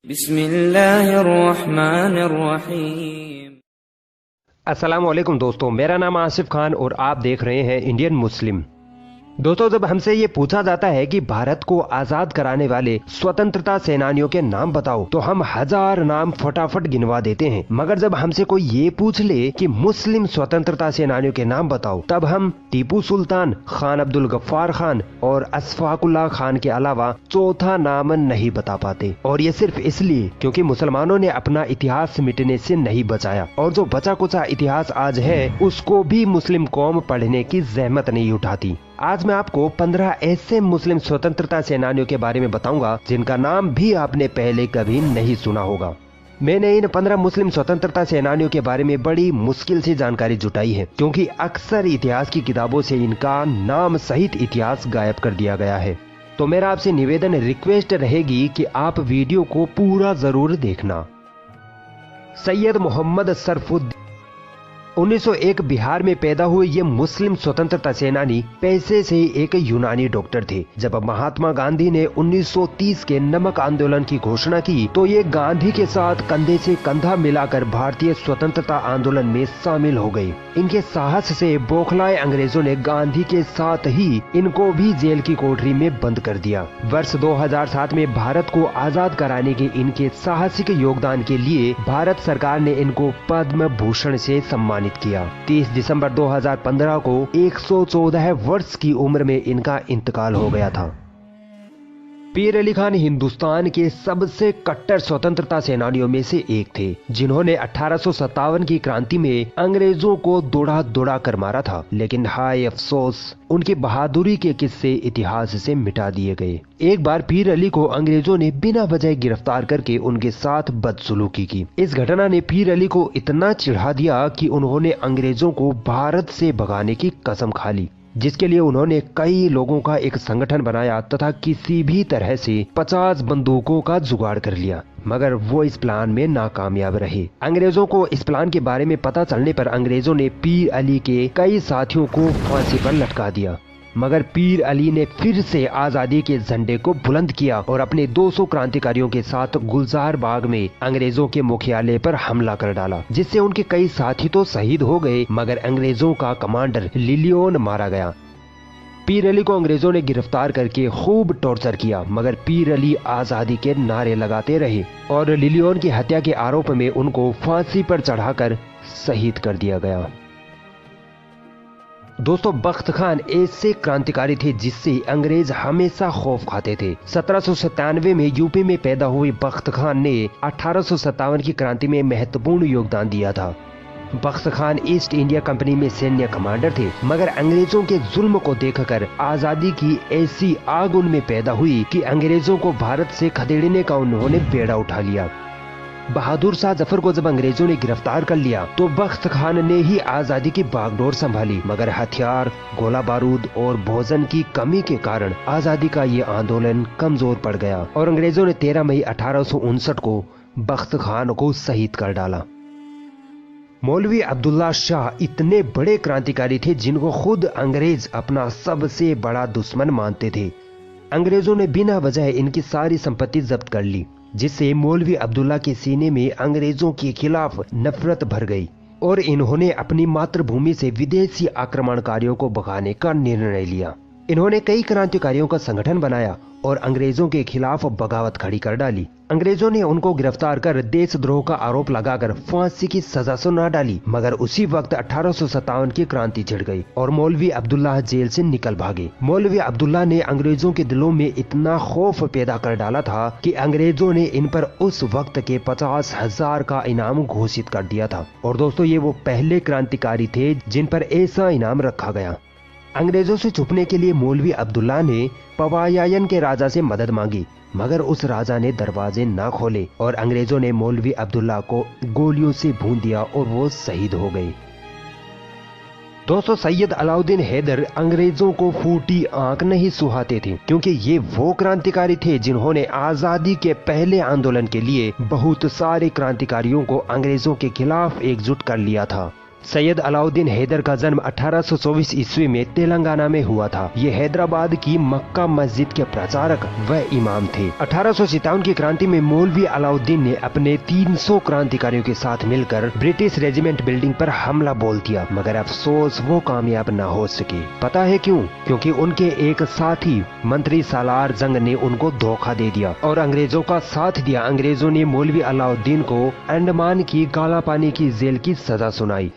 बिस्मिल्लाहिर्रहमानिर्रहीम। अस्सलाम वालेकुम दोस्तों, मेरा नाम आसिफ खान और आप देख रहे हैं इंडियन मुस्लिम। दोस्तों, जब हमसे ये पूछा जाता है कि भारत को आजाद कराने वाले स्वतंत्रता सेनानियों के नाम बताओ, तो हम हजार नाम फटाफट गिनवा देते हैं। मगर जब हमसे कोई ये पूछ ले कि मुस्लिम स्वतंत्रता सेनानियों के नाम बताओ, तब हम टीपू सुल्तान, खान अब्दुल गफ्फार खान और अशफाकुल्लाह खान के अलावा चौथा नाम नहीं बता पाते। और ये सिर्फ इसलिए क्योंकि मुसलमानों ने अपना इतिहास मिटने से नहीं बचाया, और जो बचा कुचा इतिहास आज है उसको भी मुस्लिम कौम पढ़ने की जहमत नहीं उठाती। आज मैं आपको 15 ऐसे मुस्लिम स्वतंत्रता सेनानियों के बारे में बताऊंगा जिनका नाम भी आपने पहले कभी नहीं सुना होगा। मैंने इन 15 मुस्लिम स्वतंत्रता सेनानियों के बारे में बड़ी मुश्किल से जानकारी जुटाई है, क्योंकि अक्सर इतिहास की किताबों से इनका नाम सहित इतिहास गायब कर दिया गया है। तो मेरा आपसे निवेदन रिक्वेस्ट रहेगी कि आप वीडियो को पूरा जरूर देखना। सैयद मोहम्मद सरफुद्दीन 1901 बिहार में पैदा हुए ये मुस्लिम स्वतंत्रता सेनानी पैसे से एक यूनानी डॉक्टर थे। जब महात्मा गांधी ने 1930 के नमक आंदोलन की घोषणा की, तो ये गांधी के साथ कंधे से कंधा मिलाकर भारतीय स्वतंत्रता आंदोलन में शामिल हो गए। इनके साहस से बौखलाए अंग्रेजों ने गांधी के साथ ही इनको भी जेल की कोठरी में बंद कर दिया। वर्ष 2007 में भारत को आजाद कराने के इनके साहसिक योगदान के लिए भारत सरकार ने इनको पद्म भूषण से सम्मानित किया। 30 दिसंबर 2015 को 114 वर्ष की उम्र में इनका इंतकाल हो गया था। पीर अली खान हिंदुस्तान के सबसे कट्टर स्वतंत्रता सेनानियों में से एक थे, जिन्होंने 1857 की क्रांति में अंग्रेजों को दौड़ा दौड़ा कर मारा था। लेकिन हाय अफसोस, उनकी बहादुरी के किस्से इतिहास से मिटा दिए गए। एक बार पीर अली को अंग्रेजों ने बिना वजह गिरफ्तार करके उनके साथ बदसलूकी की। इस घटना ने पीर अली को इतना चिढ़ा दिया कि उन्होंने अंग्रेजों को भारत से भगाने की कसम खा ली, जिसके लिए उन्होंने कई लोगों का एक संगठन बनाया तथा किसी भी तरह से 50 बंदूकों का जुगाड़ कर लिया। मगर वो इस प्लान में नाकामयाब रहे। अंग्रेजों को इस प्लान के बारे में पता चलने पर अंग्रेजों ने पीर अली के कई साथियों को फांसी पर लटका दिया। मगर पीर अली ने फिर से आजादी के झंडे को बुलंद किया और अपने 200 क्रांतिकारियों के साथ गुलजार बाग में अंग्रेजों के मुख्यालय पर हमला कर डाला, जिससे उनके कई साथी तो शहीद हो गए, मगर अंग्रेजों का कमांडर लिलियन मारा गया। पीर अली को अंग्रेजों ने गिरफ्तार करके खूब टॉर्चर किया, मगर पीर अली आजादी के नारे लगाते रहे और लिलियन की हत्या के आरोप में उनको फांसी पर चढ़ाकर शहीद कर दिया गया। दोस्तों, बख्त खान ऐसे क्रांतिकारी थे जिससे अंग्रेज हमेशा खौफ खाते थे। 1797 में यूपी में पैदा हुए बख्त खान ने 1857 की क्रांति में महत्वपूर्ण योगदान दिया था। बख्त खान ईस्ट इंडिया कंपनी में सैन्य कमांडर थे, मगर अंग्रेजों के जुल्म को देखकर आजादी की ऐसी आग उनमें पैदा हुई कि अंग्रेजों को भारत से खदेड़ने का उन्होंने बेड़ा उठा लिया। बहादुर शाह जफर को जब अंग्रेजों ने गिरफ्तार कर लिया, तो बख्त खान ने ही आजादी की बागडोर संभाली, मगर हथियार, गोला बारूद और भोजन की कमी के कारण आजादी का ये आंदोलन कमजोर पड़ गया और अंग्रेजों ने 13 मई 1859 को बख्त खान को शहीद कर डाला। मौलवी अब्दुल्ला शाह इतने बड़े क्रांतिकारी थे जिनको खुद अंग्रेज अपना सबसे बड़ा दुश्मन मानते थे। अंग्रेजों ने बिना वजह इनकी सारी संपत्ति जब्त कर ली, जिससे मौलवी अब्दुल्ला के सीने में अंग्रेजों के खिलाफ नफरत भर गई और इन्होंने अपनी मातृभूमि से विदेशी आक्रमणकारियों को भगाने का निर्णय लिया। इन्होंने कई क्रांतिकारियों का संगठन बनाया और अंग्रेजों के खिलाफ बगावत खड़ी कर डाली। अंग्रेजों ने उनको गिरफ्तार कर देशद्रोह का आरोप लगाकर फांसी की सजा सुना डाली, मगर उसी वक्त 1857 की क्रांति छिड़ गई और मौलवी अब्दुल्ला जेल से निकल भागे। मौलवी अब्दुल्ला ने अंग्रेजों के दिलों में इतना खौफ पैदा कर डाला था कि अंग्रेजों ने इन पर उस वक्त के 50,000 का इनाम घोषित कर दिया था। और दोस्तों, ये वो पहले क्रांतिकारी थे जिन पर ऐसा इनाम रखा गया। अंग्रेजों से छुपने के लिए मौलवी अब्दुल्ला ने पवायायन के राजा से मदद मांगी, मगर उस राजा ने दरवाजे ना खोले और अंग्रेजों ने मौलवी अब्दुल्ला को गोलियों से भून दिया और वो शहीद हो गए। दोस्तों, सैयद अलाउद्दीन हैदर अंग्रेजों को फूटी आंख नहीं सुहाते थे, क्योंकि ये वो क्रांतिकारी थे जिन्होंने आजादी के पहले आंदोलन के लिए बहुत सारे क्रांतिकारियों को अंग्रेजों के खिलाफ एकजुट कर लिया था। सैयद अलाउद्दीन हैदर का जन्म 1824 ईस्वी में तेलंगाना में हुआ था। ये हैदराबाद की मक्का मस्जिद के प्रचारक व इमाम थे। 1857 की क्रांति में मौलवी अलाउद्दीन ने अपने 300 क्रांतिकारियों के साथ मिलकर ब्रिटिश रेजिमेंट बिल्डिंग पर हमला बोल दिया, मगर अफसोस वो कामयाब न हो सके। पता है क्यों? क्योंकि उनके एक साथी मंत्री सालार जंग ने उनको धोखा दे दिया और अंग्रेजों का साथ दिया। अंग्रेजों ने मौलवी अलाउद्दीन को अंडमान की काला पानी की जेल की सजा सुनाई।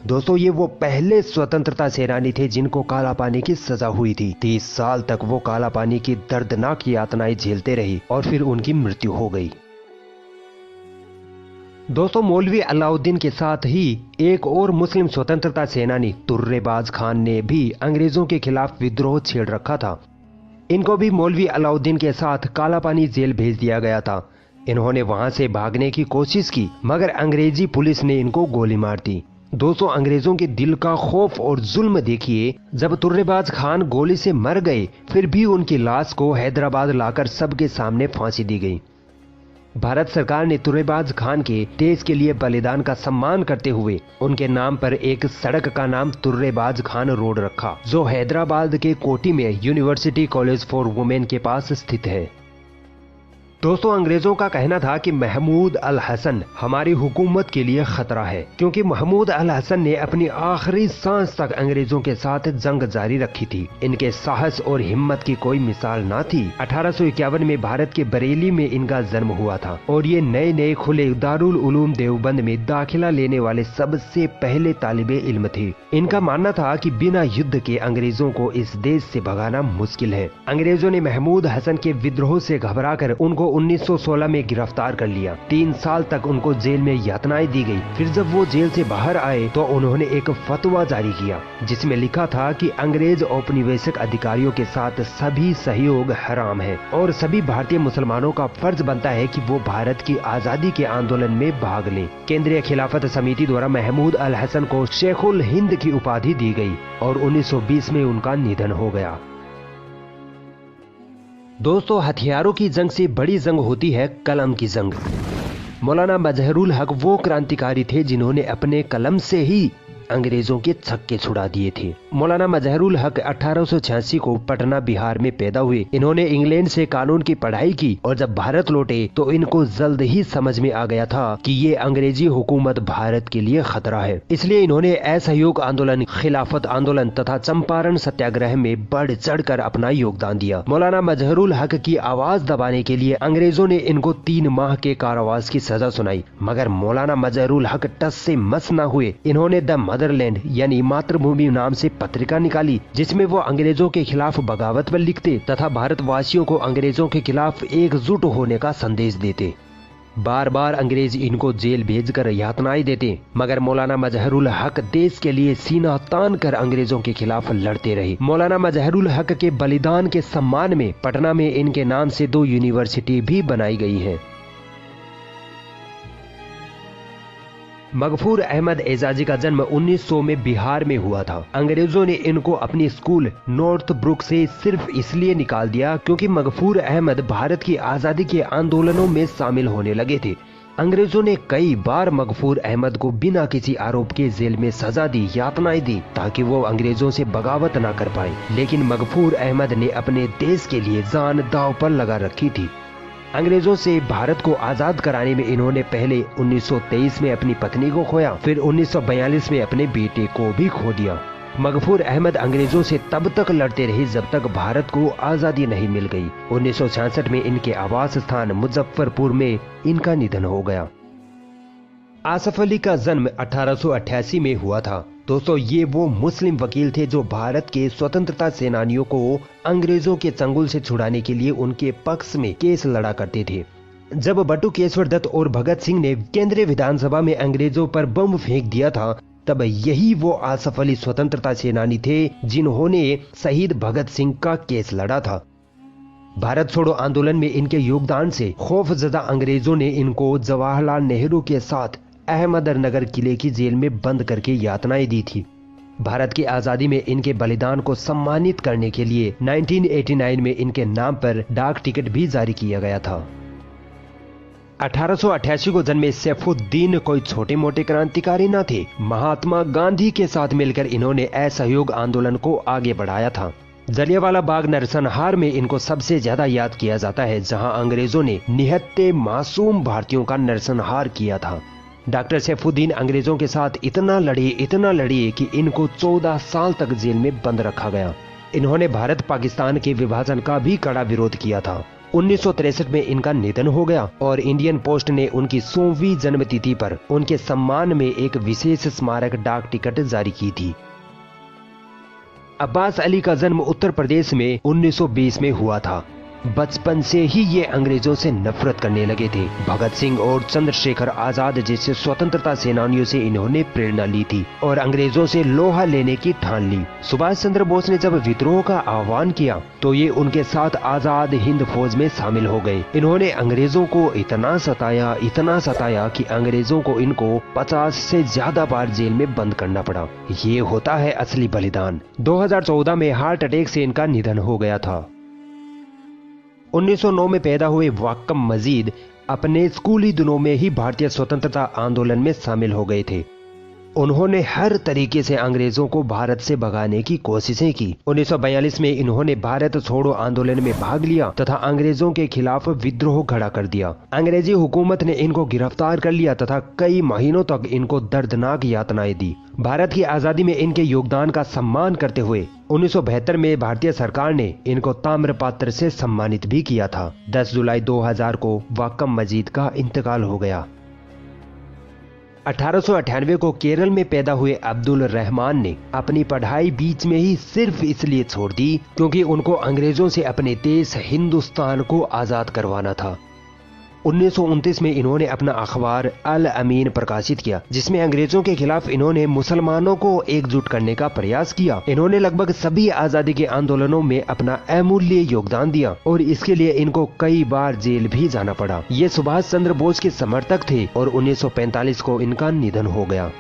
दोस्तों, ये वो पहले स्वतंत्रता सेनानी थे जिनको काला पानी की सजा हुई थी। 30 साल तक वो काला पानी की दर्दनाक यातनाएं झेलते रहे और फिर उनकी मृत्यु हो गई। दोस्तों, मौलवी अलाउद्दीन के साथ ही एक और मुस्लिम स्वतंत्रता सेनानी तुर्रेबाज खान ने भी अंग्रेजों के खिलाफ विद्रोह छेड़ रखा था। इनको भी मौलवी अलाउद्दीन के साथ काला पानी जेल भेज दिया गया था। इन्होंने वहां से भागने की कोशिश की, मगर अंग्रेजी पुलिस ने इनको गोली मार दी। दोस्तों, अंग्रेजों के दिल का खौफ और जुल्म देखिए। जब तुर्रेबाज खान गोली से मर गए, फिर भी उनकी लाश को हैदराबाद लाकर सबके सामने फांसी दी गई। भारत सरकार ने तुर्रेबाज खान के देश के लिए बलिदान का सम्मान करते हुए उनके नाम पर एक सड़क का नाम तुर्रेबाज खान रोड रखा, जो हैदराबाद के कोटी में यूनिवर्सिटी कॉलेज फॉर वुमेन के पास स्थित है। दोस्तों, अंग्रेजों का कहना था कि महमूद अल हसन हमारी हुकूमत के लिए खतरा है, क्योंकि महमूद अल हसन ने अपनी आखिरी सांस तक अंग्रेजों के साथ जंग जारी रखी थी। इनके साहस और हिम्मत की कोई मिसाल ना थी। 1851 में भारत के बरेली में इनका जन्म हुआ था और ये नए नए खुले दारुल उलूम देवबंद में दाखिला लेने वाले सबसे पहले तालिबे इल्म थे। इनका मानना था कि बिना युद्ध के अंग्रेजों को इस देश से भगाना मुश्किल है। अंग्रेजों ने महमूद हसन के विद्रोह से घबराकर उनको 1916 में गिरफ्तार कर लिया। 3 साल तक उनको जेल में यातनाएं दी गई। फिर जब वो जेल से बाहर आए तो उन्होंने एक फतवा जारी किया, जिसमें लिखा था कि अंग्रेज औपनिवेशिक अधिकारियों के साथ सभी सहयोग हराम है और सभी भारतीय मुसलमानों का फर्ज बनता है कि वो भारत की आजादी के आंदोलन में भाग लें। केंद्रीय खिलाफत समिति द्वारा महमूद अल हसन को शेखुल हिंद की उपाधि दी गई और 1920 में उनका निधन हो गया। दोस्तों, हथियारों की जंग से बड़ी जंग होती है कलम की जंग। मौलाना मजहरुल हक वो क्रांतिकारी थे जिन्होंने अपने कलम से ही अंग्रेजों के छक्के छुड़ा दिए थे। मौलाना मजहरुल हक 1886 को पटना बिहार में पैदा हुए। इन्होंने इंग्लैंड से कानून की पढ़ाई की और जब भारत लौटे तो इनको जल्द ही समझ में आ गया था कि ये अंग्रेजी हुकूमत भारत के लिए खतरा है। इसलिए इन्होंने असहयोग आंदोलन, खिलाफत आंदोलन तथा चंपारण सत्याग्रह में बढ़ चढ़कर अपना योगदान दिया। मौलाना मजहरुल हक की आवाज दबाने के लिए अंग्रेजों ने इनको 3 माह के कारावास की सजा सुनाई, मगर मौलाना मजहरुल हक टस से मस न हुए। इन्होंने द मदरलैंड यानी मातृभूमि नाम से पत्रिका निकाली, जिसमें वो अंग्रेजों के खिलाफ बगावत पर लिखते तथा भारतवासियों को अंग्रेजों के खिलाफ एकजुट होने का संदेश देते। बार बार अंग्रेज इनको जेल भेजकर यातनाएं देते, मगर मौलाना मजहरुल हक देश के लिए सीना तान कर अंग्रेजों के खिलाफ लड़ते रहे। मौलाना मजहरुल हक के बलिदान के सम्मान में पटना में इनके नाम से 2 यूनिवर्सिटी भी बनाई गई है। मगफूर अहमद एजाजी का जन्म 1900 में बिहार में हुआ था। अंग्रेजों ने इनको अपनी स्कूल नॉर्थ ब्रुक से सिर्फ इसलिए निकाल दिया क्योंकि मगफूर अहमद भारत की आजादी के आंदोलनों में शामिल होने लगे थे। अंग्रेजों ने कई बार मगफूर अहमद को बिना किसी आरोप के जेल में सजा दी, यातनाएं दी, ताकि वो अंग्रेजों से बगावत ना कर पाए। लेकिन मगफूर अहमद ने अपने देश के लिए जान दांव पर लगा रखी थी। अंग्रेजों से भारत को आजाद कराने में इन्होंने पहले 1923 में अपनी पत्नी को खोया, फिर 1942 में अपने बेटे को भी खो दिया। मगफूर अहमद अंग्रेजों से तब तक लड़ते रहे जब तक भारत को आजादी नहीं मिल गई। 1966 में इनके आवास स्थान मुजफ्फरपुर में इनका निधन हो गया। आसफ अली का जन्म 1888 में हुआ था। दोस्तों, ये वो मुस्लिम वकील थे जो भारत के स्वतंत्रता सेनानियों को अंग्रेजों के चंगुल से छुड़ाने के लिए उनके पक्ष में केस लड़ा करते थे। जब बटुकेश्वर दत्त और भगत सिंह ने केंद्रीय विधानसभा में अंग्रेजों पर बम फेंक दिया था, तब यही वो आसफ अली स्वतंत्रता सेनानी थे जिन्होंने शहीद भगत सिंह का केस लड़ा था। भारत छोड़ो आंदोलन में इनके योगदान से खौफजदा अंग्रेजों ने इनको जवाहरलाल नेहरू के साथ अहमदनगर किले की जेल में बंद करके यातनाएं दी थी। भारत की आजादी में इनके बलिदान को सम्मानित करने के लिए 1989 में इनके नाम पर डाक टिकट भी जारी किया गया था। 1888 को जन्मे सैफुद्दीन कोई छोटे मोटे क्रांतिकारी न थे। महात्मा गांधी के साथ मिलकर इन्होंने असहयोग आंदोलन को आगे बढ़ाया था। जलियांवाला बाग नरसंहार में इनको सबसे ज्यादा याद किया जाता है, जहां अंग्रेजों ने निहत्थे मासूम भारतीयों का नरसंहार किया था। डॉक्टर सैफुद्दीन अंग्रेजों के साथ इतना लड़े कि इनको 14 साल तक जेल में बंद रखा गया। इन्होंने भारत पाकिस्तान के विभाजन का भी कड़ा विरोध किया था। 1963 में इनका निधन हो गया और इंडियन पोस्ट ने उनकी 100वीं जन्मतिथि पर उनके सम्मान में एक विशेष स्मारक डाक टिकट जारी की थी। अब्बास अली का जन्म उत्तर प्रदेश में 1920 में हुआ था। बचपन से ही ये अंग्रेजों से नफरत करने लगे थे। भगत सिंह और चंद्रशेखर आजाद जैसे स्वतंत्रता सेनानियों से इन्होंने प्रेरणा ली थी और अंग्रेजों से लोहा लेने की ठान ली। सुभाष चंद्र बोस ने जब विद्रोह का आह्वान किया तो ये उनके साथ आजाद हिंद फौज में शामिल हो गए। इन्होंने अंग्रेजों को इतना सताया कि अंग्रेजों को इनको 50 से ज्यादा बार जेल में बंद करना पड़ा। ये होता है असली बलिदान। 2014 में हार्ट अटैक से इनका निधन हो गया था। 1909 में पैदा हुए वाक्कम मजीद अपने स्कूली दिनों में ही भारतीय स्वतंत्रता आंदोलन में शामिल हो गए थे। उन्होंने हर तरीके से अंग्रेजों को भारत से भगाने की कोशिशें की। 1942 में इन्होंने भारत छोड़ो आंदोलन में भाग लिया तथा अंग्रेजों के खिलाफ विद्रोह खड़ा कर दिया। अंग्रेजी हुकूमत ने इनको गिरफ्तार कर लिया तथा कई महीनों तक इनको दर्दनाक यातनाएं दी। भारत की आजादी में इनके योगदान का सम्मान करते हुए 1972 में भारतीय सरकार ने इनको ताम्रपत्र से सम्मानित भी किया था। 10 जुलाई 2000 को वाक्कम मजीद का इंतकाल हो गया। 1898 को केरल में पैदा हुए अब्दुल रहमान ने अपनी पढ़ाई बीच में ही सिर्फ इसलिए छोड़ दी क्योंकि उनको अंग्रेजों से अपने देश हिंदुस्तान को आजाद करवाना था। 1929 में इन्होंने अपना अखबार अल अमीन प्रकाशित किया, जिसमें अंग्रेजों के खिलाफ इन्होंने मुसलमानों को एकजुट करने का प्रयास किया। इन्होंने लगभग सभी आजादी के आंदोलनों में अपना अमूल्य योगदान दिया और इसके लिए इनको कई बार जेल भी जाना पड़ा। ये सुभाष चंद्र बोस के समर्थक थे और 1945 को इनका निधन हो गया।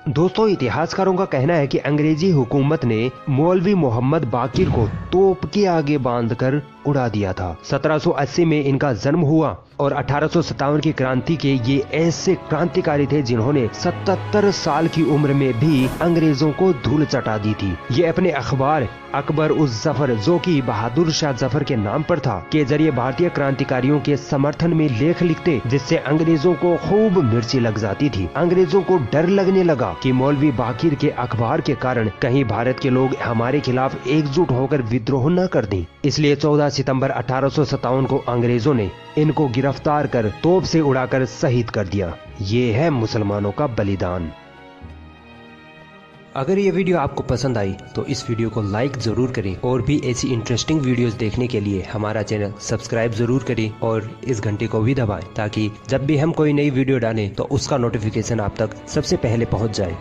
दोस्तों, इतिहासकारों का कहना है कि अंग्रेजी हुकूमत ने मौलवी मोहम्मद बाकिर को तोप के आगे बांधकर उड़ा दिया था। 1780 में इनका जन्म हुआ और 1857 की क्रांति के ये ऐसे क्रांतिकारी थे जिन्होंने 77 साल की उम्र में भी अंग्रेजों को धूल चटा दी थी। ये अपने अखबार अकबर उस जफर, जो कि बहादुर शाह जफर के नाम पर था, के जरिए भारतीय क्रांतिकारियों के समर्थन में लेख लिखते, जिससे अंग्रेजों को खूब मिर्ची लग जाती थी। अंग्रेजों को डर लगने लगा कि मौलवी बाकिर के अखबार के कारण कहीं भारत के लोग हमारे खिलाफ एकजुट होकर विद्रोह न कर दें। इसलिए 14 सितंबर 1857 को अंग्रेजों ने इनको गिरफ्तार कर तोप से उड़ाकर शहीद कर दिया। ये है मुसलमानों का बलिदान। अगर ये वीडियो आपको पसंद आई तो इस वीडियो को लाइक जरूर करें और भी ऐसी इंटरेस्टिंग वीडियोस देखने के लिए हमारा चैनल सब्सक्राइब जरूर करें और इस घंटे को भी दबाएं ताकि जब भी हम कोई नई वीडियो डालें तो उसका नोटिफिकेशन आप तक सबसे पहले पहुंच जाए।